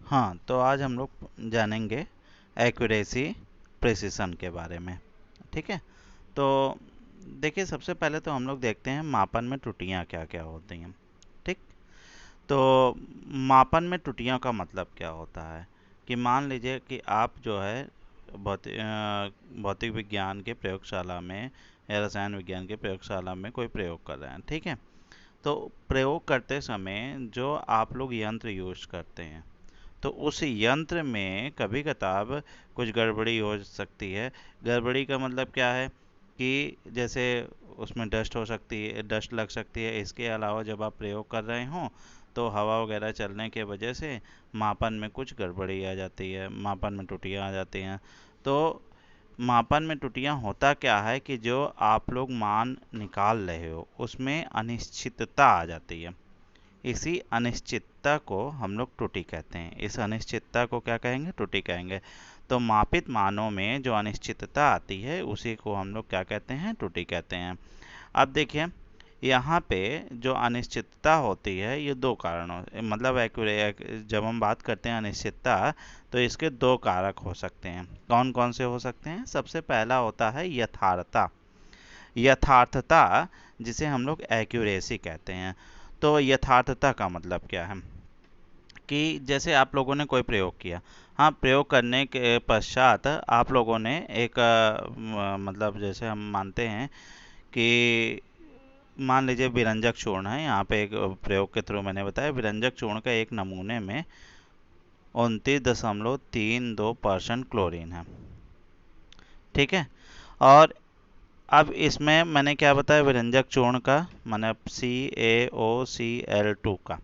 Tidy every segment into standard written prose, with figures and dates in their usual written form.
हाँ, तो आज हम लोग जानेंगे एक्यूरेसी प्रिसिशन के बारे में। ठीक है। तो देखिए, सबसे पहले तो हम लोग देखते हैं मापन में त्रुटियां क्या क्या होती हैं। ठीक। तो मापन में त्रुटियों का मतलब क्या होता है कि मान लीजिए कि आप जो है भौतिक विज्ञान के प्रयोगशाला में या रसायन विज्ञान के प्रयोगशाला में कोई प्रयोग कर रहे हैं। ठीक है। तो प्रयोग करते समय जो आप लोग यंत्र यूज करते हैं, तो उस यंत्र में कभी कताब कुछ गड़बड़ी हो सकती है। गड़बड़ी का मतलब क्या है कि जैसे उसमें डस्ट हो सकती है, डस्ट लग सकती है। इसके अलावा जब आप प्रयोग कर रहे हों तो हवा वगैरह चलने के वजह से मापन में कुछ गड़बड़ी आ जाती है, मापन में त्रुटियां आ जाती हैं। तो मापन में त्रुटियां होता क्या है कि जो आप लोग मान निकाल रहे हो उसमें अनिश्चितता आ जाती है। इसी अनिश्चितता को हम लोग त्रुटि कहते हैं। इस अनिश्चितता को क्या कहेंगे? त्रुटि कहेंगे। तो मापित मानों में जो अनिश्चितता आती है उसी को हम लोग क्या कहते हैं? त्रुटि कहते हैं। अब देखिए, यहाँ पे जो अनिश्चितता होती है ये दो कारणों मतलब जब हम बात करते हैं अनिश्चितता, तो इसके दो कारक हो सकते हैं। कौन कौन से हो सकते हैं? सबसे पहला होता है यथार्थता। यथार्थता जिसे हम लोग एक्यूरेसी कहते हैं। तो यथार्थता का मतलब क्या है कि जैसे आप लोगों ने कोई प्रयोग किया। हाँ, प्रयोग करने के पश्चात आप लोगों ने एक मतलब जैसे हम मानते हैं कि मान लीजिए विरंजक चूर्ण है। यहाँ पे एक प्रयोग के थ्रू मैंने बताया विरंजक चूर्ण का एक नमूने में 29.32% क्लोरीन है। ठीक है। और अब इसमें मैंने क्या बताया? विरंजक चूर्ण का माने CaOCl2 का।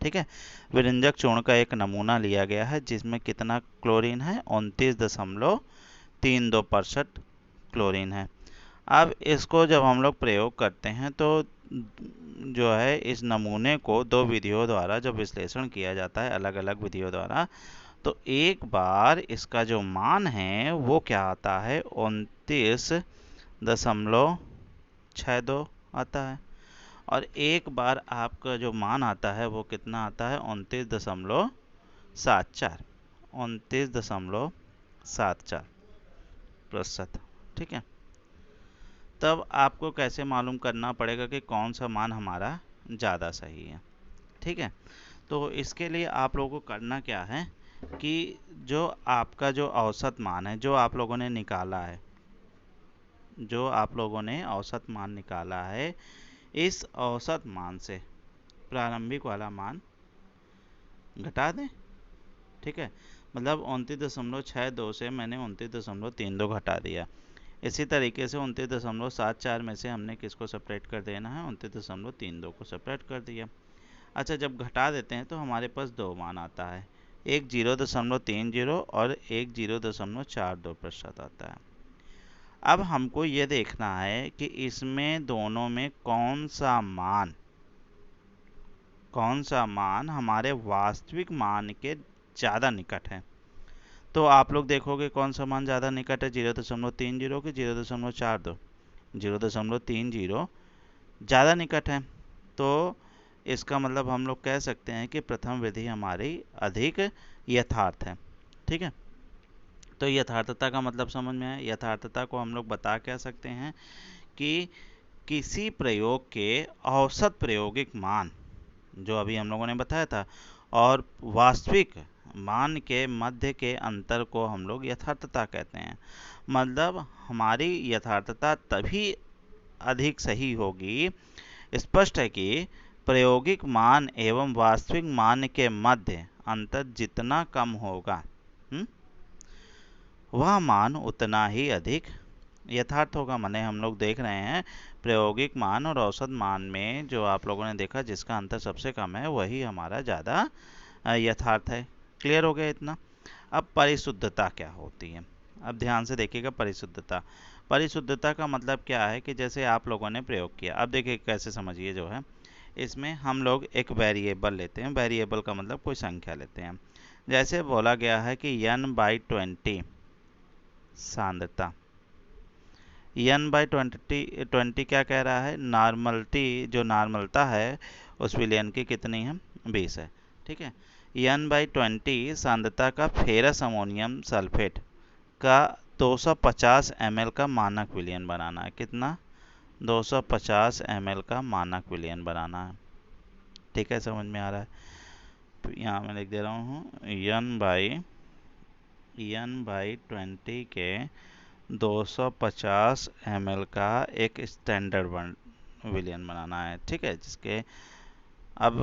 ठीक है। विरंजक चूर्ण का एक नमूना लिया गया है जिसमें कितना क्लोरीन है? 29.32% क्लोरीन है। अब इसको जब हम लोग प्रयोग करते हैं तो जो है इस नमूने को दो विधियों द्वारा जब विश्लेषण किया जाता है, अलग अलग विधियों द्वारा, तो एक बार इसका जो मान है वो क्या आता है? 29.62 आता है। और एक बार आपका जो मान आता है वो कितना आता है? 29.74। 29.74%। ठीक है। तब आपको कैसे मालूम करना पड़ेगा कि कौन सा मान हमारा ज़्यादा सही है? ठीक है। तो इसके लिए आप लोगों को करना क्या है कि जो आपका जो औसत मान है जो आप लोगों ने निकाला है, जो आप लोगों ने औसत मान निकाला है, इस औसत मान से प्रारंभिक वाला मान घटा दें। ठीक है। मतलब 29.62 से मैंने 29.32 घटा दिया। इसी तरीके से 29.74 में से हमने किसको सेपरेट कर देना है? 29.32 को सेपरेट कर दिया। अच्छा, जब घटा देते हैं तो हमारे पास दो मान आता है, एक 0.30 और एक 0.42% आता है। अब हमको ये देखना है कि इसमें दोनों में कौन सा मान हमारे वास्तविक मान के ज़्यादा निकट है। तो आप लोग देखोगे कौन सा मान ज़्यादा निकट है? 0.30 के 0.42। 0.30 ज़्यादा निकट है। तो इसका मतलब हम लोग कह सकते हैं कि प्रथम विधि हमारी अधिक यथार्थ है। ठीक है। तो यथार्थता का मतलब समझ में आया? यथार्थता को हम लोग बता क्या सकते हैं कि किसी प्रयोग के औसत प्रायोगिक मान, जो अभी हम लोगों ने बताया था, और वास्तविक मान के मध्य के अंतर को हम लोग यथार्थता कहते हैं। मतलब हमारी यथार्थता तभी अधिक सही होगी, स्पष्ट है कि प्रायोगिक मान एवं वास्तविक मान के मध्य अंतर जितना कम होगा, वह मान उतना ही अधिक यथार्थ होगा। माने हम लोग देख रहे हैं प्रायोगिक मान और औसत मान में जो आप लोगों ने देखा जिसका अंतर सबसे कम है वही हमारा ज़्यादा यथार्थ है। क्लियर हो गया इतना? अब परिशुद्धता क्या होती है? अब ध्यान से देखिएगा। परिशुद्धता, परिशुद्धता का मतलब क्या है कि जैसे आप लोगों ने प्रयोग किया। अब देखिए कैसे समझिए। जो है इसमें हम लोग एक वेरिएबल लेते हैं। वेरिएबल का मतलब कोई संख्या लेते हैं। जैसे बोला गया है कि n/20 सांद्रता। n/20 क्या कह रहा है? नॉर्मलिटी, जो नॉर्मलता है उस विलयन की कितनी है? 20 है। ठीक है। N/20 सांद्रता का फेरस अमोनियम सल्फेट का 250 ml का मानक विलयन बनाना है। कितना? 250 ml का मानक विलयन बनाना है। ठीक है, समझ में आ रहा है? तो यहाँ मैं लिख दे रहा हूँ N/20 के 250 ml का एक स्टैंडर्ड विलयन बनाना है। ठीक है, जिसके अब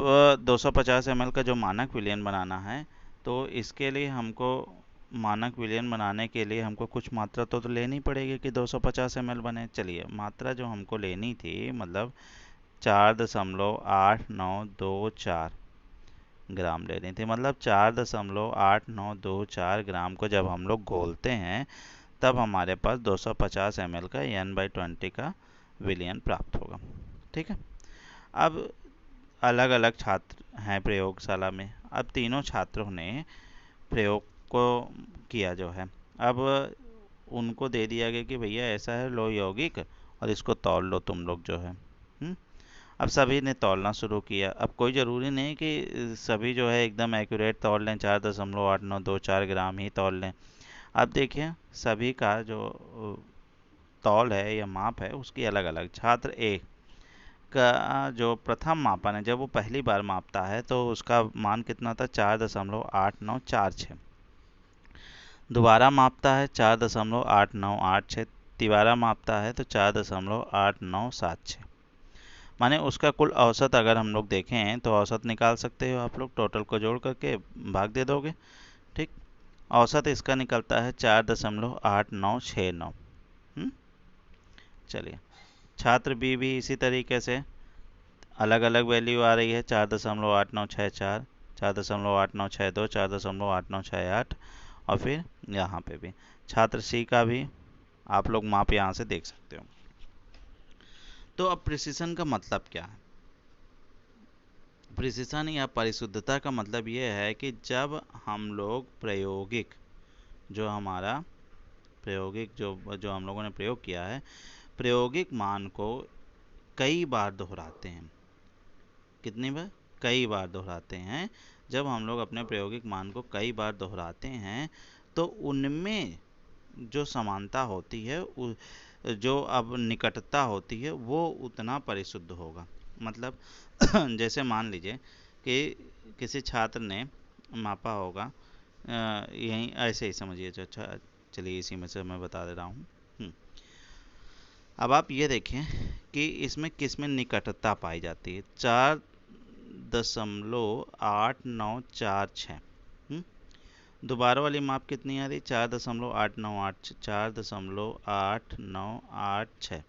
250 ml का जो मानक विलयन बनाना है, तो इसके लिए हमको मानक विलयन बनाने के लिए हमको कुछ मात्रा तो लेनी पड़ेगी कि 250 ml बने। चलिए, मात्रा जो हमको लेनी थी मतलब 4.8924 ग्राम लेनी थी। मतलब 4.8924 ग्राम को जब हम लोग घोलते हैं तब हमारे पास 250 ml का N/20 का विलयन प्राप्त होगा। ठीक है, अब अलग अलग छात्र हैं प्रयोगशाला में। अब तीनों छात्रों ने प्रयोग को किया जो है, अब उनको दे दिया गया कि भैया ऐसा है, लो यौगिक और इसको तौल लो तुम लोग जो है। अब सभी ने तौलना शुरू किया। अब कोई ज़रूरी नहीं कि सभी जो है एकदम एक्यूरेट तौल लें, 4.8924 ग्राम ही तौल लें। अब देखिए, सभी का जो तौल है या माप है उसकी अलग अलग। छात्र ए का जो प्रथम मापन है, जब वो पहली बार मापता है तो उसका मान कितना था? 4.8946। दोबारा मापता है 4.8986। तिबारा मापता है तो 4.8976। माने उसका कुल औसत अगर हम लोग देखें तो औसत निकाल सकते हो आप लोग, टोटल को जोड़ करके भाग दे दोगे। ठीक, औसत इसका निकलता है 4.8969। चलिए, छात्र बी भी इसी तरीके से अलग अलग वैल्यू आ रही है। 4.8964, 4.8962, 4.8968 और फिर यहाँ पे भी। छात्र सी का भी आप लोग माप यहाँ से देख सकते हो। तो अब प्रिसिशन का मतलब क्या है? प्रिसिशन या परिशुद्धता का मतलब ये है कि जब हम लोग प्रायोगिक जो हमारा प्रायोगिक जो हम लोगों ने प्रयोग किया है, प्रायोगिक मान को कई बार दोहराते हैं। कितनी बार? कई बार दोहराते हैं। जब हम लोग अपने प्रायोगिक मान को कई बार दोहराते हैं तो उनमें जो समानता होती है, जो अब निकटता होती है, वो उतना परिशुद्ध होगा। मतलब जैसे मान लीजिए कि किसी छात्र ने मापा होगा, यहीं ऐसे ही समझिए। अच्छा, चलिए इसी में से मैं बता दे रहा हूँ। अब आप ये देखें कि इसमें किस में निकटता पाई जाती है। 4.8946। दोबारा वाली माप कितनी आ रही? 4.8986, 4.8986।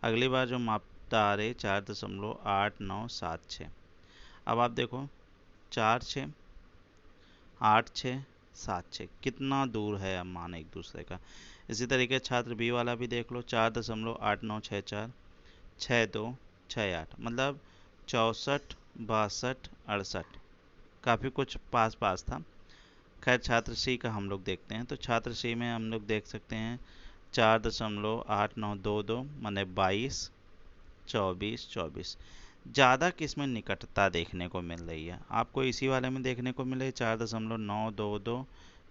अगली बार जो मापता आ रही 4.8976। अब आप देखो, 4, 6, 8, 6, 7, 6 कितना दूर है अब मान एक दूसरे का। इसी तरीके छात्र बी वाला भी देख लो, 4.8964, 6268, मतलब 64, 62, 68, काफ़ी कुछ पास पास था। खैर, छात्र सी का हम लोग देखते हैं। तो छात्र सी में हम लोग देख सकते हैं 4.8922 माने 22, 24, 24। ज़्यादा किस में निकटता देखने को मिल रही है? आपको इसी वाले में देखने को मिले 4.922,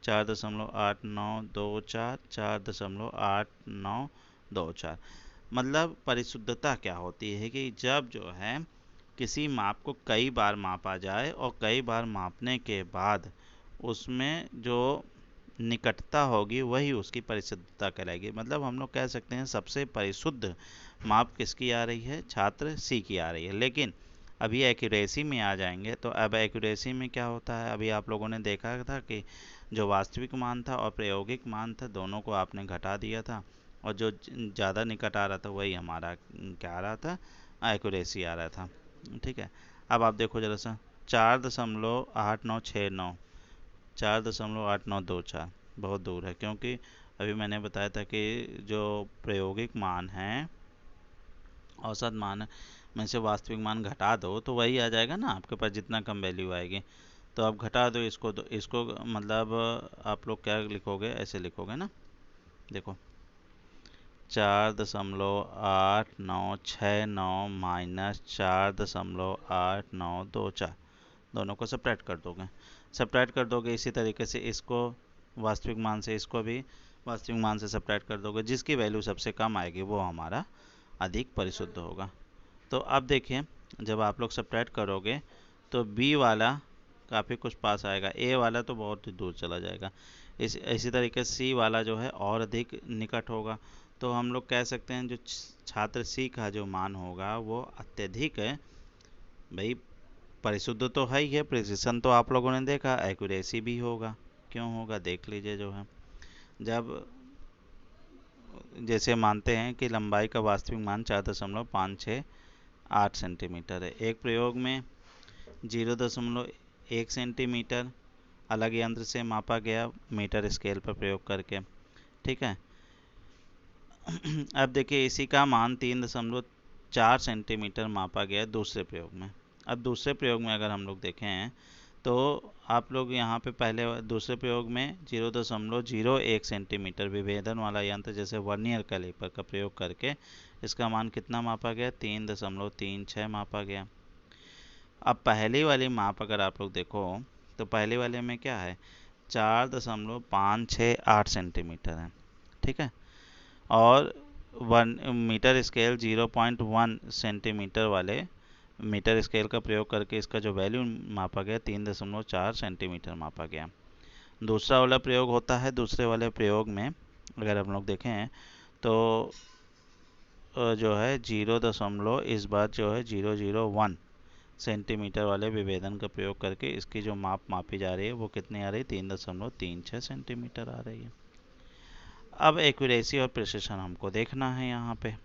4.8924, 4.8924। मतलब परिशुद्धता क्या होती है कि जब जो है किसी माप को कई बार मापा जाए और कई बार मापने के बाद उसमें जो निकटता होगी वही उसकी परिशुद्धता कहलाएगी। मतलब हम लोग कह सकते हैं सबसे परिशुद्ध माप किसकी आ रही है? छात्र सी की आ रही है। लेकिन अभी एक्यूरेसी में आ जाएंगे तो अब एक्यूरेसी में क्या होता है, अभी आप लोगों ने देखा था कि जो वास्तविक मान था और प्रायोगिक मान था दोनों को आपने घटा दिया था, और जो ज़्यादा निकट आ रहा था वही हमारा क्या आ रहा था? एक्यूरेसी आ रहा था। ठीक है, अब आप देखो जरा सा, 4.8969, 4.8924 बहुत दूर है, क्योंकि अभी मैंने बताया था कि जो प्रायोगिक मान है, औसत मान में से वास्तविक मान घटा दो तो वही आ जाएगा ना आपके पास, जितना कम वैल्यू आएगी। तो अब घटा दो इसको, तो इसको मतलब आप लोग क्या लिखोगे? ऐसे लिखोगे ना, देखो 4.8969 माइनस 4.8924, दोनों को सब्ट्रैक्ट कर दोगे सब्ट्रैक्ट कर दोगे इसी तरीके से इसको वास्तविक मान से, इसको भी वास्तविक मान से सब्ट्रैक्ट कर दोगे, जिसकी वैल्यू सबसे कम आएगी वो हमारा अधिक परिशुद्ध होगा। तो अब देखिए जब आप लोग सब्ट्रैक्ट करोगे तो बी वाला काफ़ी कुछ पास आएगा, ए वाला तो बहुत दूर चला जाएगा, इसी तरीके से सी वाला जो है और अधिक निकट होगा। तो हम लोग कह सकते हैं जो छात्र सी का जो मान होगा वो अत्यधिक है। भाई परिशुद्ध तो है ही है, प्रिसिशन तो आप लोगों ने देखा, एक्यूरेसी भी होगा। क्यों होगा देख लीजिए। जो है जब जैसे मानते हैं कि लंबाई का वास्तविक मान 4.568 सेंटीमीटर है, एक प्रयोग में 0.1 सेंटीमीटर अलग यंत्र से मापा गया मीटर स्केल पर प्रयोग करके। ठीक है। अब देखिए इसी का मान 3.4 सेंटीमीटर मापा गया दूसरे प्रयोग में। अब दूसरे प्रयोग में अगर हम लोग देखें तो आप लोग यहाँ पे पहले दूसरे प्रयोग में 0.01 सेंटीमीटर विभेदन वाला यंत्र जैसे वर्नियर कैलिपर का प्रयोग करके इसका मान कितना मापा गया, 3.36 मापा गया। अब पहली वाली माप अगर आप लोग देखो तो पहले वाले में क्या है, 4.568 सेंटीमीटर है। ठीक है। और मीटर स्केल 0.1 सेंटीमीटर वाले मीटर स्केल का प्रयोग करके इसका जो वैल्यू मापा गया 3.4 सेंटीमीटर मापा गया। दूसरा वाला प्रयोग होता है, दूसरे वाले प्रयोग में अगर हम लोग देखें तो जो है 0 इस बार जो है 001 सेंटीमीटर वाले विभेदन का प्रयोग करके इसकी जो मापी जा रही है वो कितनी आ रही है, 3.36 सेंटीमीटर आ रही है। अब एक्यूरेसी और प्रिसिशन हमको देखना है यहाँ पे।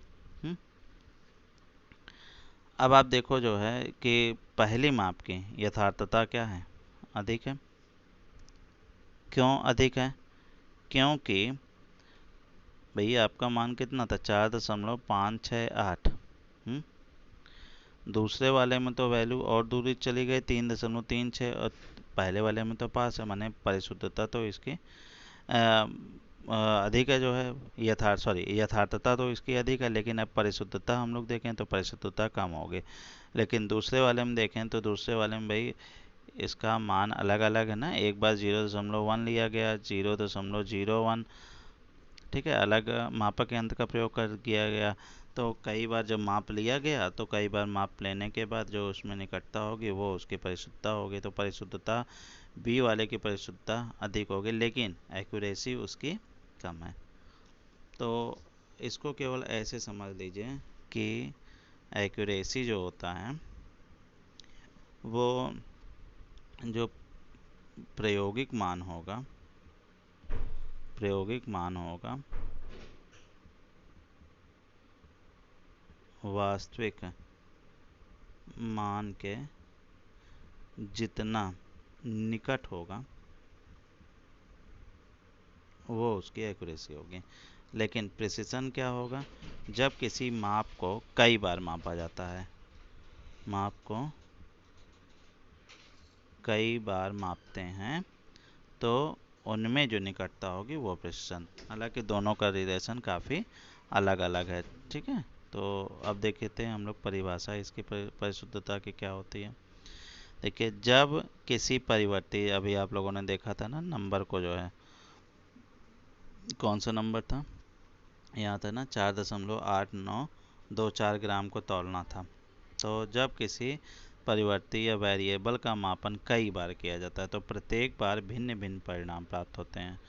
अब आप देखो जो है कि पहली माप की यथार्थता क्या है, अधिक है। क्यों अधिक है, क्योंकि भैया आपका मान कितना था, 4.568। दूसरे वाले में तो वैल्यू और दूरी चली गई 3.36 और पहले वाले में तो पास है, माने परिशुद्धता तो इसकी अधिक है जो है, यथार्थता तो इसकी अधिक है, लेकिन अब परिशुद्धता हम लोग देखें तो परिशुद्धता कम होगी। लेकिन दूसरे वाले में देखें तो दूसरे वाले में भाई इसका मान अलग अलग है ना, एक बार 0.1 लिया गया, 0.01। ठीक है, अलग मापक यंत्र का प्रयोग कर किया गया। तो कई बार जब माप लिया गया तो कई बार माप लेने के बाद जो उसमें निकटता होगी वो उसकी परिशुद्धता होगी। तो परिशुद्धता बी वाले की परिशुद्धता अधिक होगी, लेकिन एक्यूरेसी उसकी कम है। तो इसको केवल ऐसे समझ लीजिए कि एक्यूरेसी जो होता है वो जो प्रायोगिक मान होगा वास्तविक मान के जितना निकट होगा वो उसकी एक्यूरेसी होगी। लेकिन प्रिसिशन क्या होगा, जब किसी माप को कई बार मापा जाता है, माप को कई बार मापते हैं तो उनमें जो निकटता होगी वो प्रिसिशन। हालांकि दोनों का रिलेशन काफ़ी अलग अलग है। ठीक है। तो अब देखते हैं हम लोग परिभाषा इसकी परिशुद्धता की क्या होती है। देखिए जब किसी परिवर्ती, अभी आप लोगों ने देखा था ना नंबर को, जो है कौन सा नंबर था, यहाँ था ना 4.8924 ग्राम को तौलना था। तो जब किसी परिवर्ती या वेरिएबल का मापन कई बार किया जाता है तो प्रत्येक बार भिन्न भिन्न परिणाम प्राप्त होते हैं,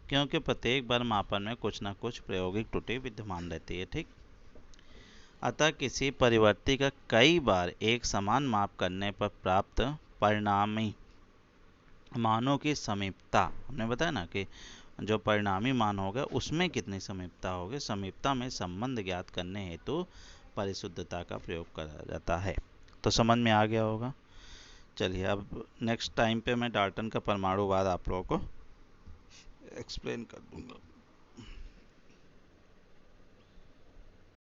क्योंकि प्रत्येक बार मापन में कुछ ना कुछ प्रायोगिक त्रुटि विद्यमान रहती है। ठीक। अतः किसी परिवर्ती का कई बार एक समान माप करने पर प्राप्त परिणामी मानों की समीपता, हमने बताया ना कि जो परिणामी मान होगा उसमें कितनी समीपता होगी, समीपता में संबंध ज्ञात करने हेतु परिशुद्धता का प्रयोग करा जाता है। तो समझ में आ गया होगा। चलिए अब नेक्स्ट टाइम पे मैं डाल्टन का परमाणुवाद आप लोगों को एक्सप्लेन कर दूंगा।